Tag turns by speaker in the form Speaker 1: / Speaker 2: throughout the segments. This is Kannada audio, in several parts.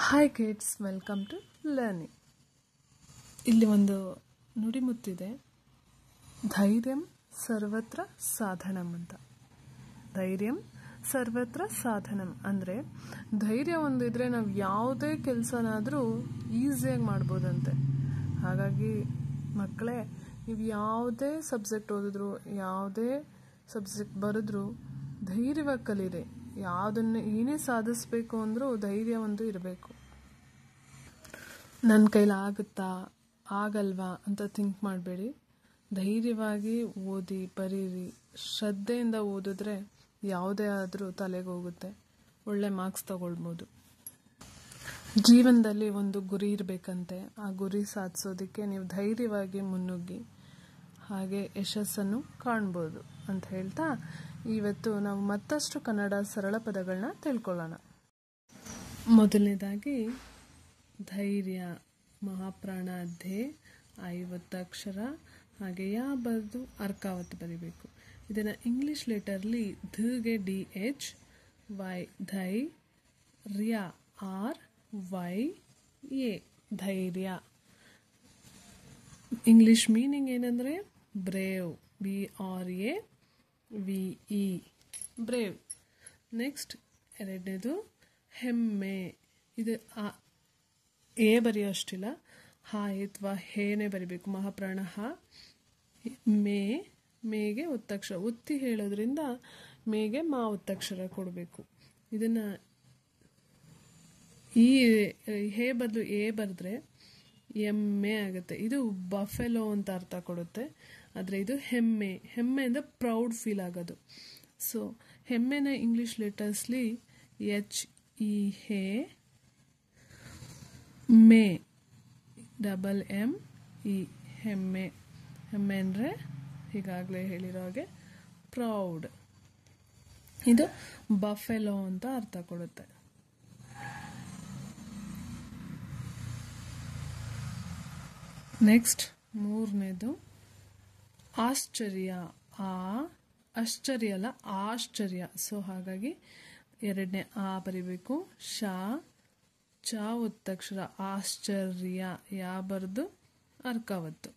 Speaker 1: Hi kids, welcome to learning. ಇಲ್ಲಿ ಒಂದು ನುಡಿಮುತ್ತಿದೆ, ಧೈರ್ಯಂ ಸರ್ವತ್ರ ಸಾಧನಂ ಅಂತ. ಧೈರ್ಯಂ ಸರ್ವತ್ರ ಸಾಧನಂ ಅಂದರೆ ಧೈರ್ಯ ಒಂದಿದ್ರೆ ನಾವು ಯಾವುದೇ ಕೆಲಸನಾದರೂ ಈಸಿಯಾಗಿ ಮಾಡ್ಬೋದಂತೆ. ಹಾಗಾಗಿ ಮಕ್ಕಳೇ, ನೀವು ಯಾವುದೇ ಸಬ್ಜೆಕ್ಟ್ ಓದಿದ್ರು, ಯಾವುದೇ ಸಬ್ಜೆಕ್ಟ್ ಬರೆದ್ರು ಧೈರ್ಯವಾಗಿ ಕಲೀರಿ. ಯಾವುದನ್ನು ಏನೇ ಸಾಧಿಸ್ಬೇಕು ಅಂದರೂ ಧೈರ್ಯ ಒಂದು ಇರಬೇಕು. ನನ್ನ ಕೈಲಿ ಆಗುತ್ತಾ ಆಗಲ್ವಾ ಅಂತ ಥಿಂಕ್ ಮಾಡಬೇಡಿ. ಧೈರ್ಯವಾಗಿ ಓದಿ ಬರೀರಿ. ಶ್ರದ್ಧೆಯಿಂದ ಓದಿದ್ರೆ ಯಾವುದೇ ಆದರೂ ತಲೆಗೆ ಹೋಗುತ್ತೆ, ಒಳ್ಳೆ ಮಾರ್ಕ್ಸ್ ತಗೊಳ್ಬೋದು. ಜೀವನದಲ್ಲಿ ಒಂದು ಗುರಿ ಇರಬೇಕಂತೆ. ಆ ಗುರಿ ಸಾಧಿಸೋದಕ್ಕೆ ನೀವು ಧೈರ್ಯವಾಗಿ ಮುನ್ನುಗ್ಗಿ, ಹಾಗೆ ಯಶಸ್ಸನ್ನು ಕಾಣ್ಬೋದು ಅಂತ ಹೇಳ್ತಾ ಇವತ್ತು ನಾವು ಮತ್ತಷ್ಟು ಕನ್ನಡ ಸರಳ ಪದಗಳನ್ನ ತಿಳ್ಕೊಳ್ಳೋಣ. ಮೊದಲನೇದಾಗಿ ಧೈರ್ಯ, ಮಹಾಪ್ರಾಣ ಅಧ್ಯೆ 50 ಅಕ್ಷರ, ಹಾಗೆ ಯಾ ಬರೆದು ಅರ್ಕಾವತ್ ಬರಿಬೇಕು. ಇದನ್ನು ಇಂಗ್ಲಿಷ್ ಲೆಟರ್ಲಿ ಧಗೆ DH, ವೈ ಧೈ, ರ್ಯ RYA ಧೈರ್ಯ. ಇಂಗ್ಲಿಷ್ ಮೀನಿಂಗ್ ಏನಂದರೆ ಬ್ರೇವ್, BRAVE ಬ್ರೇವ್. ನೆಕ್ಸ್ಟ್ ಎರಡನೇದು ಹೆಮ್ಮೆ. ಇದು ಎ ಬರೆಯೋಷ್ಟಿಲ್ಲ, ಹ ಅಥವಾ ಹೇನೆ ಬರಿಬೇಕು. ಮಹಾಪ್ರಾಣ ಹ. ಮೇಗೆ ಒತ್ತಕ್ಷರ ಒತ್ತಿ ಹೇಳೋದ್ರಿಂದ ಮೇಗೆ ಮಾ ಒತ್ತಕ್ಷರ ಕೊಡಬೇಕು. ಇದನ್ನ ಈ ಹೇ ಬದಲು ಎ ಬರೆದ್ರೆ ಎಮ್ಮೆ ಆಗುತ್ತೆ. ಇದು ಬಫೆಲೋ ಅಂತ ಅರ್ಥ ಕೊಡುತ್ತೆ, ಆದರೆ ಇದು ಹೆಮ್ಮೆ. ಹೆಮ್ಮೆ ಅಂದರೆ ಪ್ರೌಡ್ ಫೀಲ್ ಆಗೋದು. ಸೊ ಹೆಮ್ಮೆನ ಇಂಗ್ಲಿಷ್ ಲೆಟರ್ಸ್ಲಿ HE ಮೇ, MME ಹೆಮ್ಮೆ. ಹೆಮ್ಮೆ ಅಂದರೆ ಈಗಾಗಲೇ ಹೇಳಿರೋ ಹಾಗೆ ಪ್ರೌಡ್. ಇದು ಬಫೆಲೋ ಅಂತ ಅರ್ಥ ಕೊಡುತ್ತೆ. ನೆಕ್ಸ್ಟ್ ಮೂರನೇದು ಆಶ್ಚರ್ಯ. ಆಶ್ಚರ್ಯ ಅಲ್ಲ, ಆಶ್ಚರ್ಯ. ಸೊ ಹಾಗಾಗಿ ಎರಡನೇ ಆ ಬರಿಬೇಕು. ಚ ಒತ್ತಕ್ಷರ ಆಶ್ಚರ್ಯ, ಯಾ ಬರೆದು ಅರ್ಕಾವತ್ತು.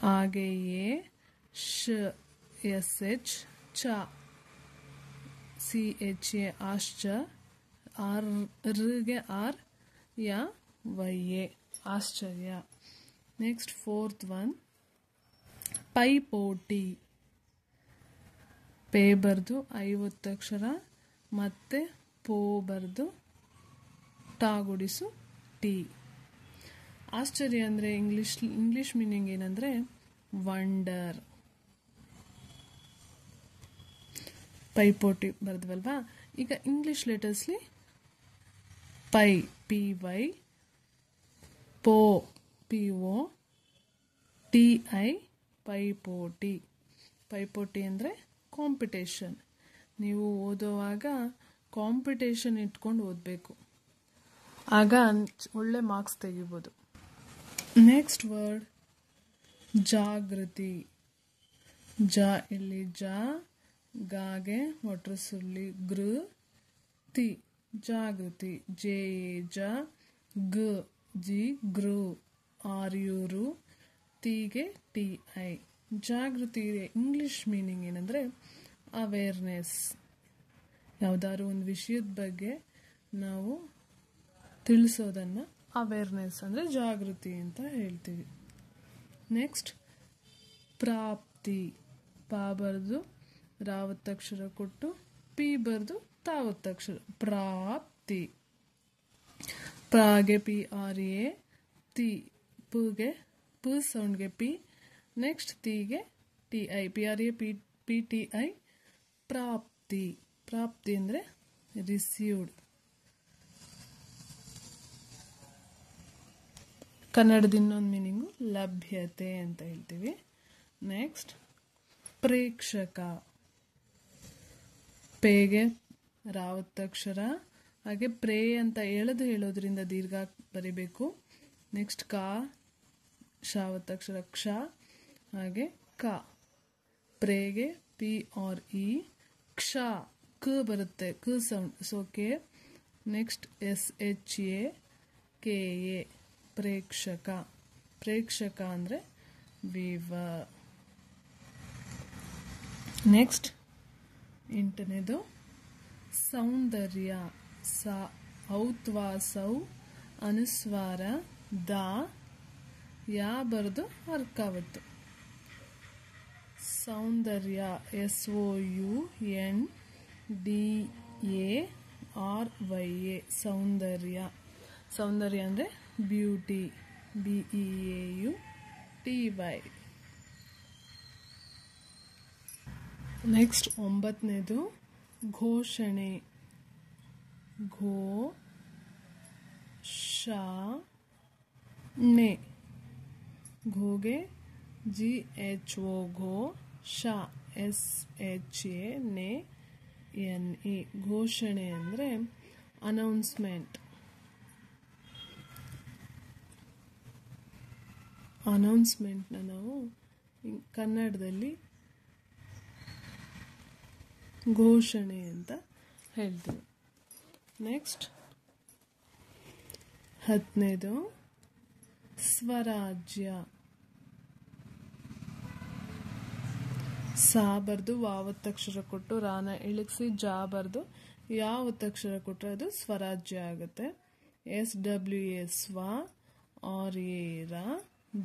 Speaker 1: ಹಾಗೆಯೇ SH ಚ, CHA ಆಶ್ಚ, ರ್ಗೆ ಯಾ YA ಆಶ್ಚರ್ಯ. ನೆಕ್ಸ್ಟ್ ಫೋರ್ತ್ ಒನ್ ಪೈಪೋಟಿ. ಪೇ ಬರೆದು 50 ಅಕ್ಷರ, ಮತ್ತೆ ಪೋ ಬರೆದು ಟಾಗುಡಿಸು ಟಿ. ಆಶ್ಚರ್ಯ ಅಂದರೆ ಇಂಗ್ಲಿಷ್ ಮೀನಿಂಗ್ ಏನಂದರೆ ವಂಡರ್. ಪೈಪೋಟಿ ಬರೆದ್ವಲ್ವಾ. ಈಗ ಇಂಗ್ಲಿಷ್ ಲೆಟರ್ಸ್ಲಿ ಪೈ, PY, ಪೋ, PO, TI ಪೈಪೋಟಿ. ಪೈಪೋಟಿ ಅಂದರೆ ಕಾಂಪಿಟೇಷನ್. ನೀವು ಓದುವಾಗ ಕಾಂಪಿಟೇಷನ್ ಇಟ್ಕೊಂಡು ಓದಬೇಕು, ಆಗ ಒಳ್ಳೆ ಮಾರ್ಕ್ಸ್ ತೆಗಿಬೋದು. ನೆಕ್ಸ್ಟ್ ವರ್ಡ್ ಜಾಗೃತಿ. ಇಲ್ಲಿ ಗಾಗೆ ಒಟ್ರು ಸುಳ್ಳಿ ತಿ, ಜಾಗೃತಿ. ಜಿ ಗೃ, ಆರ್ಯೂರು, ತೀಗೆ TI ಜಾಗೃತಿ. ಇಂಗ್ಲಿಷ್ ಮೀನಿಂಗ್ ಏನಂದರೆ ಅವೇರ್ನೆಸ್. ಯಾವುದಾದ್ರು ಒಂದು ವಿಷಯದ ಬಗ್ಗೆ ನಾವು ತಿಳಿಸೋದನ್ನು ಅವೇರ್ನೆಸ್ ಅಂದರೆ ಜಾಗೃತಿ ಅಂತ ಹೇಳ್ತೀವಿ. ನೆಕ್ಸ್ಟ್ ಪ್ರಾಪ್ತಿ. ಪಾ ಬರೆದು ರಾವತ್ತಕ್ಷರ ಕೊಟ್ಟು ಪಿ ಬರೆದು ತಾವತ್ತಕ್ಷರ, ಪ್ರಾಪ್ತಿ. ಪ್ರಾಗೆ PRA, ತಿ, ಪುಗೆ ಪ ಸೌಂಡ್ಗೆ ಪಿ, ನೆಕ್ಸ್ಟ್ ತೀಗೆ TI, PRA PTI ಪ್ರಾಪ್ತಿ. ಪ್ರಾಪ್ತಿ ಅಂದರೆ ರಿಸೀವ್ಡ್. ಕನ್ನಡದ ಇನ್ನೊಂದು ಮೀನಿಂಗು ಲಭ್ಯತೆ ಅಂತ ಹೇಳ್ತೀವಿ. ನೆಕ್ಸ್ಟ್ ಪ್ರೇಕ್ಷಕ. ಪೇಗೆ ರಾವತ್ತಕ್ಷರ, ಹಾಗೆ ಪ್ರೇ ಅಂತ ಹೇಳೋದ್ರಿಂದ ದೀರ್ಘ ಬರಿಬೇಕು. ನೆಕ್ಸ್ಟ್ ಶಾವತ್ತಕ್ಷರ ಕ್ಷ, ಹಾಗೆ ಕ. ಪ್ರೇಗೆ PRE, ಕ್ಷ ಕ ಬರುತ್ತೆ, ಕ sound. So K next SHAKA ಪ್ರೇಕ್ಷಕ. ಪ್ರೇಕ್ಷಕ ಅಂದರೆ ವೀವರ್. ನೆಕ್ಸ್ಟ್ 8ನೇದು ಸೌಂದರ್ಯ. ಔತ್ವಾಸೌ ಅನುಸ್ವಾರ ದ ಯಾ ಬರೆದು ಅರ್ಕಾವತ್ತು. ಸೌಂದರ್ಯ SOUNDARYA ಸೌಂದರ್ಯ. ಸೌಂದರ್ಯ ಅಂದರೆ ಬ್ಯೂಟಿ BEAUTY. ನೆಕ್ಸ್ಟ್ 9ನೇದು ಘೋಷಣೆ. ಘೋಷಣೆ. ಘೋಗೆ GHO ಘೋ ಶ SHANE. ಘೋಷಣೆ ಅಂದರೆ ಅನೌನ್ಸ್ಮೆಂಟ್. ಅನೌನ್ಸ್ಮೆಂಟ್ನ ನಾವು ಕನ್ನಡದಲ್ಲಿ ಘೋಷಣೆ ಅಂತ ಹೇಳ್ತೀವಿ. ನೆಕ್ಸ್ಟ್ 10ನೇದು ಸ್ವರಾಜ್ಯ. ಸಾ ಬರ್ದು ವಾವತ್ತಕ್ಷರ ಕೊಟ್ಟು ರಾನ ಇಳಿಸಿ ಜಾ ಬರ್ದು ಯಾವತ್ತಕ್ಷರ ಕೊಟ್ಟರೆ ಅದು ಸ್ವರಾಜ್ಯ ಆಗುತ್ತೆ. SWA ಸ್ವ RA ರ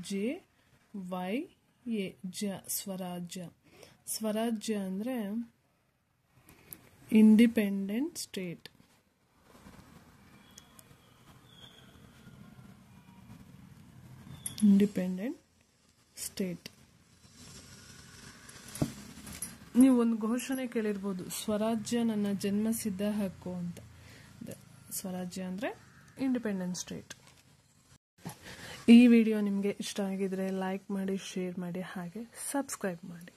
Speaker 1: JYA ಜ ಸ್ವರಾಜ್ಯ. ಸ್ವರಾಜ್ಯ ಅಂದರೆ ಇಂಡಿಪೆಂಡೆಂಟ್ ಸ್ಟೇಟ್. Independent state. ನೀವು ಒಂದು ಘೋಷಣೆ ಕೇಳಿರ್ಬೋದು, ಸ್ವರಾಜ್ಯ ನನ್ನ ಜನ್ಮಸಿದ್ಧ ಹಕ್ಕು ಅಂತ. ಸ್ವರಾಜ್ಯ ಅಂದರೆ ಇಂಡಿಪೆಂಡೆಂಟ್ ಸ್ಟೇಟ್. ಈ ವಿಡಿಯೋ ನಿಮಗೆ ಇಷ್ಟ ಆಗಿದ್ರೆ ಲೈಕ್ ಮಾಡಿ, ಶೇರ್ ಮಾಡಿ, ಹಾಗೆ ಸಬ್ಸ್ಕ್ರೈಬ್ ಮಾಡಿ.